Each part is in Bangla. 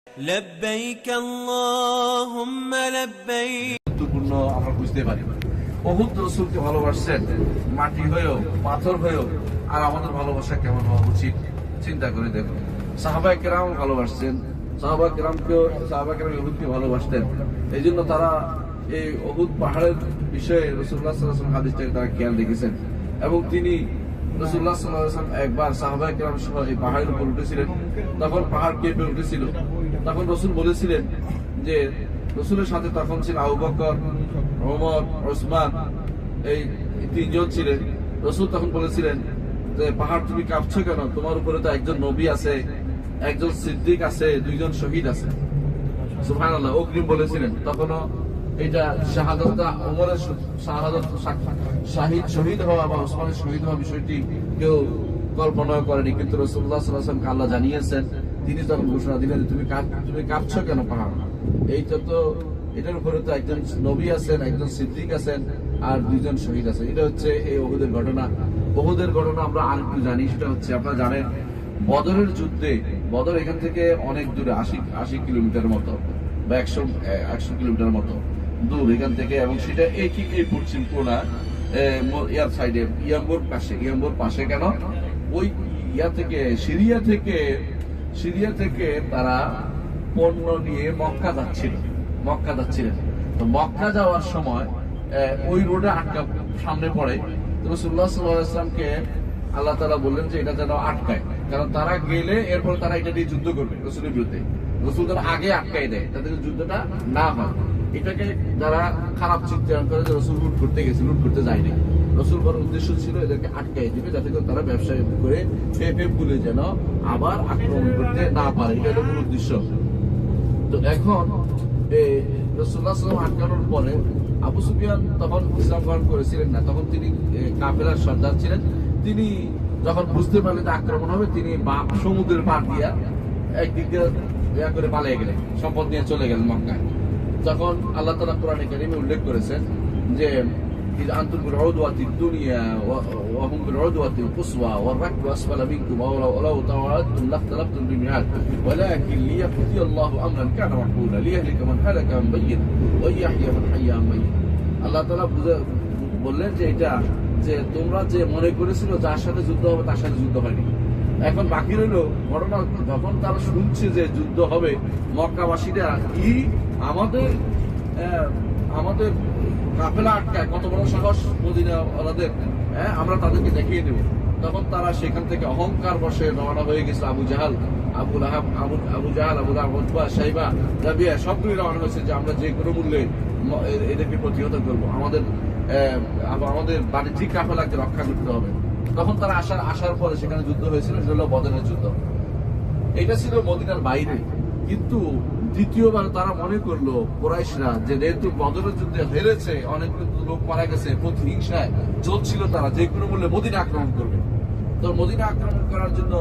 لبيك اللهم لبيك গুরুত্বপূর্ণ আমরা বুঝতে পারি। বহুত রাসূলকে ভালোবাসছেন, মাটি হয়েও পাথর হয়েও, আর আমাদের ভালোবাসা কেমন হওয়া উচিত চিন্তা করে দেখুন। সাহাবায়ে কেরাম ভালোবাসছেন, সাহাবায়ে কেরাম উহুদকে ভালোবাসতেন। এই জন্য তারা এই উহুদ পাহাড়ের বিষয়ে রাসূলুল্লাহ সাল্লাল্লাহু আলাইহি ওয়াসাল্লাম হাদিসটাকে তারা খেয়াল রেখেছেন এবং তিনি রাসূলুল্লাহ সাল্লাল্লাহু আলাইহি ওয়াসাল্লাম একবার সাহাবায়ে কেরাম সহ এই পাহাড়ের উপর উঠেছিলেন। তখন পাহাড় কেঁপে উঠেছিল। তখন রাসূল বলেছিলেন যে রাসূলের সাথে তখন ছিল আবু বকর, ওমর, ওসমান, এই তিনজন ছিলেন। রাসূল তখন বলেছিলেন যে পাহাড় তুমি কাঁপছো কেন? তোমার উপরে তো একজন নবী আছে, একজন সিদ্দিক আছে, দুইজন শহীদ আছে। সুবহানাল্লাহ, অগ্রিম বলেছিলেন। তখনও এটা শাহাদাতটা ওমরের শাহাদাত শহীদ হওয়া বা ওসমানের শহীদ হওয়া বিষয়টি কেউ কল্পনা করেনি, কিন্তু রাসূলুল্লাহ সাল্লাল্লাহু আলাইহি ওয়াসাল্লাম আল্লাহ জানিয়েছেন। তিনি তখন ঘোষণা দিলেন তুমি কাঁপছো কেন পাহাড়? এইটা তো এটার উপরে তো একজন নবী আছেন, একজন সিদ্দিক আছেন, আর দুইজন শহীদ আছেন। এটা হচ্ছে এই উহুদের ঘটনা। উহুদের ঘটনা আমরা আরেকটু জানি, সেটা হচ্ছে আপনারা জানেন বদরের যুদ্ধে, বদর এখান থেকে অনেক দূরে, ৮০ কিলোমিটার মতো বা ১০০ কিলোমিটার মতো দূর এখান থেকে, এবং সেটা এই পশ্চিম কোণা ইয়ার সাইডে ইয়াম্বুর পাশে। কেন? ওই সিরিয়া থেকে তারা পণ্য নিয়ে মক্কা যাচ্ছিলেন। তো মক্কা যাওয়ার সময় ওই রোডে সামনে পড়ে। রাসূলুল্লাহ সাল্লাল্লাহু আলাইহি ওয়াসাল্লামকে আল্লাহ তাআলা বললেন যে এটা যেন আটকায়, কারণ তারা গেলে এরপর তারা এটা দিয়ে যুদ্ধ করবে রাসূলের বিরুদ্ধে। রাসূল তারা আগে আটকায় দেয়, তাদের যুদ্ধটা না হয়। এটাকে যারা খারাপ চিন্তায়ন করে যে রাসূল লুট করতে যায়নি। রাসূল বড় উদ্দেশ্য ছিল এদেরকে আটকায় দিবে, যাতে করে তারা ব্যবসা করে ফেপে ভুলে যেন আবার আক্রমণ করতে না পারে। এটা হলো মূল উদ্দেশ্য। তো এখন রাসূলুল্লাহ সাল্লাল্লাহু আলাইহি ওয়াসাল্লাম আটকানোর পরে আবু সুফিয়ান তখন ইসলাম গ্রহণ করেছিলেন না, তখন তিনি কাফেলার সর্দার ছিলেন। তিনি যখন বুঝতে পারলেন যে আক্রমণ হবে, তিনি সমুদ্রের পার দিয়া একদিক দিয়ে করে পালিয়ে গেলেন, সম্পদ নিয়ে চলে গেলেন মক্কায়। তখন আল্লাহ তাআলা কোরআনে কারীমে উল্লেখ করেছেন যে আনতুম বিল উদওয়াতিদ দুনিয়া ওয়া হুম বিল উদওয়াতিল কুসওয়া ওয়ার রাকবু আসফালা মিনকুম ওয়ালাউ তাওয়াদতুম লাখতালাফতুম বিল মিআদ ওয়ালাকিন লিয়াকদি আল্লাহু আমরান কানা মাফউলা লিয়াহলিকা মান হালাকা আন বায়্যিন ওয়া ইয়াহইয়া মান হাইয়া আন বায়্যিন। আল্লাহ তাআলা বললেন যে এটা যে তোমরা যে মনে করেছিল যার সাথে যুদ্ধ হবে তার সাথে যুদ্ধ হয়নি। এখন বাকি রইল ঘটনা, যখন তারা শুনছে যে যুদ্ধ হবে, মক্কাবাসীরা আমাদের কাফেলা আটকায়, কত বড় সাহস মদিনা ওনাদের, আমরা তাদেরকে দেখিয়ে দেব। তখন তারা সেখান থেকে অহংকার বসে রওনা হয়ে গেছিল। আবু জাহাল, আবু লাহাব, উতবা, শাইবা, রাবিয়া সবগুলি রওনা হয়েছে যে আমরা যে কোনো মূল্যে এদেরকে প্রতিহত করবো, আমাদের বাণিজ্যিক কাফেলাকে রক্ষা করতে হবে। তখন তারা আসার পরে সেখানে যুদ্ধ হয়েছিল, সেটা হলো বদরের যুদ্ধ। এটা ছিল মদিনার বাইরে, কিন্তু দ্বিতীয়বার তারা মনে করলো কুরাইশরা যে যেহেতু বদরের যুদ্ধে হেরেছে, অনেকগুলো লোক মারা গেছে, প্রতিহিংসায় চলছিল, তারা যে কোনো মূল্যে মদিনা আক্রমণ করবে। তো মদিনা আক্রমণ করার জন্য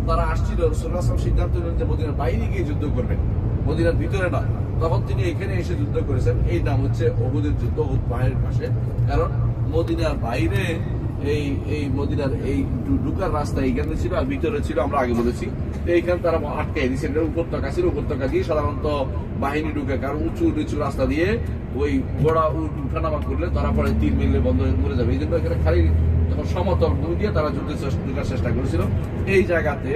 তারা আসছিল। রাসূলুল্লাহ সাল্লাল্লাহু আলাইহি ওয়াসাল্লাম সিদ্ধান্ত নিলেন যে মদিনার বাইরে গিয়ে যুদ্ধ করবেন, মদিনার ভিতরে নয়। তখন তিনি এখানে এসে যুদ্ধ করেছেন। এই নাম হচ্ছে উহুদের যুদ্ধ, উহুদ পাহাড়ের পাশে। কারণ মদিনার বাইরে এই মদিনার এই ঢুকার রাস্তা এইখানে ছিল, আর ভিতরে ছিল আমরা আগে বলেছি। এইখানে তারা আটকাই দিয়েছে। উপত্যকা ছিল, উপত্যকা দিয়ে সাধারণত বাহিনী ঢুকে, কারণ উঁচু নিচু রাস্তা দিয়ে ওই ঘোড়া উঠানামা করলে তারা পরে তীর মিললে বন্ধ হয়ে মরে যাবে। এই জন্য এখানে খালি যখন সমতল ভূমি দিয়ে তারা ঢুকার চেষ্টা করেছিল। এই জায়গাতে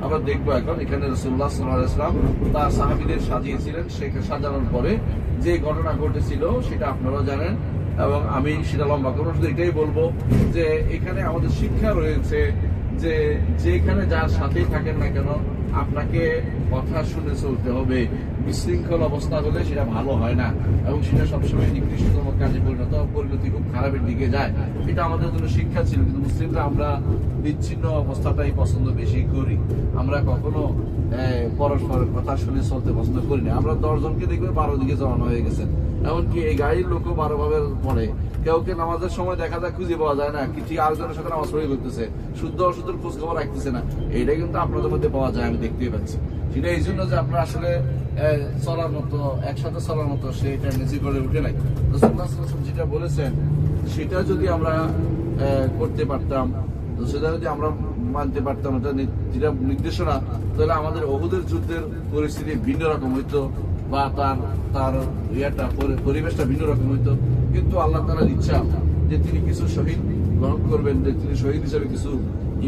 আমরা দেখবো এখন এখানে রাসূলুল্লাহ সাল্লাল্লাহু আলাইহি ওয়াসাল্লাম তার সাহাবীদের সাজিয়েছিলেন। সেখানে সাজানোর পরে যে ঘটনা ঘটেছিল সেটা আপনারা জানেন, এবং আমি সেটা লম্বা করবো, শুধু এটাই বলবো যে এখানে আমাদের শিক্ষা রয়েছে যে যেখানে যার সাথেই থাকেন না কেন আপনাকে কথা শুনে চলতে হবে। বিশৃঙ্খল অবস্থা হলে সেটা ভালো হয় না, এবং সেটা সবসময় নিকৃষ্টতম কাজে পরিণতি খুব খারাপের দিকে যায়। এটা আমাদের জন্য শিক্ষা ছিল। কিন্তু মুসলিমরা আমরা বিচ্ছিন্ন অবস্থাটাই পছন্দ বেশি করি। আমরা কখনো পরস্পরের কথা শুনে চলতে পছন্দ করি না। আমরা 10 জনকে দেখবে 12 দিকে জড়ানো হয়ে গেছে। এমনকি এই গাড়ির লোকও 12 ভাবে পড়ে। কেউকে নামাজের সময় দেখা যায় খুঁজে পাওয়া যায় না, কি ঠিক আরেকজনের সাথে নামাজ পড়ে করতেছে, শুদ্ধ অশুদ্ধের খোঁজ খবর রাখতেছে না। এইটা কিন্তু আপনাদের মধ্যে পাওয়া যায়, আমি দেখতেই পাচ্ছি। সেটা এই জন্য যে আপনারা আসলে চলার মতো, একসাথে চলার মতো সেটা নিজে করে উঠে নাই। রাসূলুল্লাহ সাল্লাল্লাহু আলাইহি ওয়াসাল্লাম যেটা বলেছেন সেটা যদি আমরা করতে পারতাম, সেটা যদি আমরা মানতে পারতাম, এটা যেটা নির্দেশনা, তাহলে আমাদের ওহুদের যুদ্ধের পরিস্থিতি ভিন্ন রকম হইতো, বা তার তার পরিবেশটা ভিন্ন রকম হইতো। কিন্তু আল্লাহ তাআলার ইচ্ছা যে তিনি কিছু শহীদ গ্রহণ করবেন, যে তিনি শহীদ হিসেবে কিছু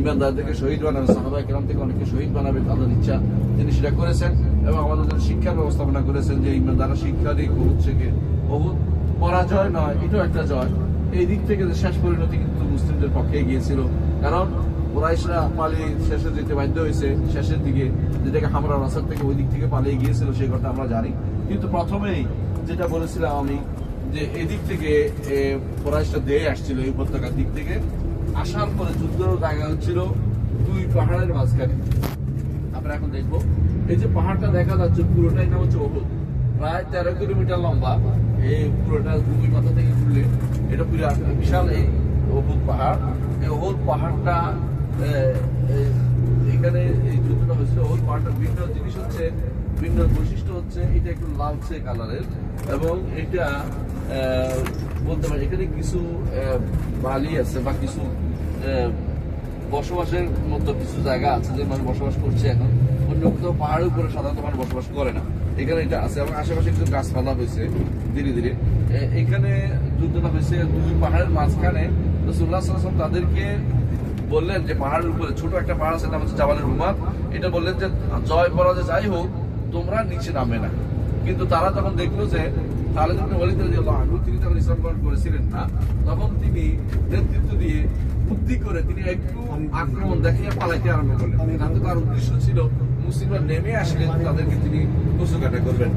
ইমানদারদেরকে শহীদ বানাবেন, সাহাবায়ে কেরাম থেকে অনেকে শহীদ বানাবেন, আল্লাহর ইচ্ছা তিনি সেটা করেছেন। এবং আমাদের জন্য শিক্ষার ব্যবস্থাপনা করেছেন যে ইমানদাররা শিক্ষা দিয়ে ওহুদ থেকে, ওহুদ পরাজয় নয়, এটাও একটা জয়। এই দিক থেকে শেষ পরিণতি কিন্তু মুসলিমদের পক্ষে গিয়েছিল, কারণ কুরাইশরা পালিয়ে শেষে যেতে বাধ্য হয়েছে, শেষের দিকে যেটাকে হামরা রাসার থেকে ওই দিক থেকে পালিয়ে গিয়েছিল, সেই কথা আমরা জানি। কিন্তু প্রথমেই যেটা বলেছিলাম আমি, যে এদিক থেকে কুরাইশরা দিয়ে আসছিল, এই উপত্যকার দিক থেকে আসার পরে যুদ্ধের জায়গা হচ্ছিল দুই পাহাড়ের মাঝখানে। আমরা এখন দেখবো এই যে পাহাড়টা দেখা যাচ্ছে পুরোটাই নাম হচ্ছে ওহুদ, প্রায় 13 কিলোমিটার লম্বা। এই পুরোটা দুই মাথা থেকে ঘুরলে এটা পুরো বিশাল এই ওহুদ পাহাড়। এই ওহুদ পাহাড়টা এখানে এই যুদ্ধটা হয়েছিল। ওহুদ পাহাড়টার ভিন্ন জিনিস হচ্ছে, ভিন্ন বৈশিষ্ট্য হচ্ছে এটা একটু লালচে কালারের, এবং এটা বলতে পারি এখানে কিছু বালি আছে বা কিছু বসবাসের মতো কিছু জায়গা আছে যে মানুষ বসবাস করছে এখন। অন্য কোথাও পাহাড়ের উপরে সাধারণত মানুষ বসবাস করে না, এখানে এটা আছে। এবং আশেপাশে কিছু গাছপালা হয়েছে ধীরে ধীরে। এখানে যুদ্ধটা হয়েছে দুই পাহাড়ের মাঝখানে। রাসূলুল্লাহ সাল্লাল্লাহু আলাইহি ওয়াসাল্লাম তাদেরকে বললেন যে পাহাড়ের উপরে ছোট একটা পাহাড় আছে, নাম হচ্ছে জাবালের রুমাত। এটা বললেন যে জয় পরাজয় যাই হোক তোমরা নিচে নামবে না। কিন্তু তারা যখন দেখলো যে খালিদ ইবনে ওয়ালিদ রাদিয়াল্লাহু আনহু তিনি তখন ইসলাম গ্রহণ করেছিলেন না, তখন তিনি নেতৃত্ব দিয়ে বুদ্ধি করে তিনি একটু আক্রমণ দেখিয়ে পালাইতে আরম্ভ করলেন। কিন্তু তার উদ্দেশ্য ছিল মুসলিমরা নেমে আসলে তাদেরকে তিনি কচুকাটা করবেন,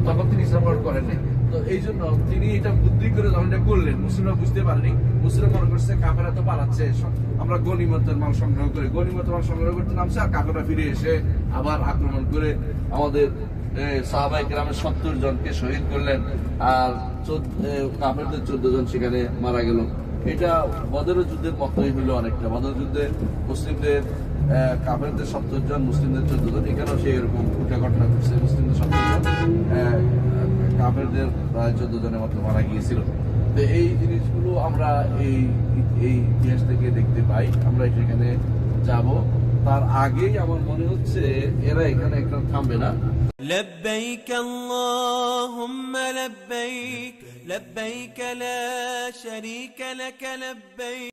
তখন তিনি ইসলাম গ্রহণ করেন নাই। তো এই জন্য তিনি এটা বুদ্ধি করে যখন এটা করলেন, মুসলিমরা বুঝতে পারেনি। মুসলিমরা মনে করছে কাফেররা তো পালাচ্ছে, আমরা গনিমতের মাল সংগ্রহ করি, গনিমতের মাল সংগ্রহ করতে নামছে, আর কাফেররা ফিরে এসে আবার আক্রমণ করে আমাদের সাহাবায়ে কেরামের 70 জনকে শহীদ করলেন, আর কাফেরদের 14 জন সেখানে মারা গেল। এটা বদরের যুদ্ধের মতোই হলো অনেকটা। বদর যুদ্ধে মুসলিমদের কাফেরদের 70 জন, মুসলিমদের 14 জন, এখানেও সেই এরকম উল্টা ঘটনা ঘটছে। মুসলিমদের 70 জন, কাফেরদের প্রায় 14 জনের মতো মারা গিয়েছিল। তো এই জিনিসগুলো আমরা এই ইতিহাস থেকে দেখতে পাই। আমরা সেখানে যাব, তার আগেই আমার মনে হচ্ছে এরা এখানে একটা থামবে না। لبيك اللهم لبيك لبيك لا شريك لك لبيك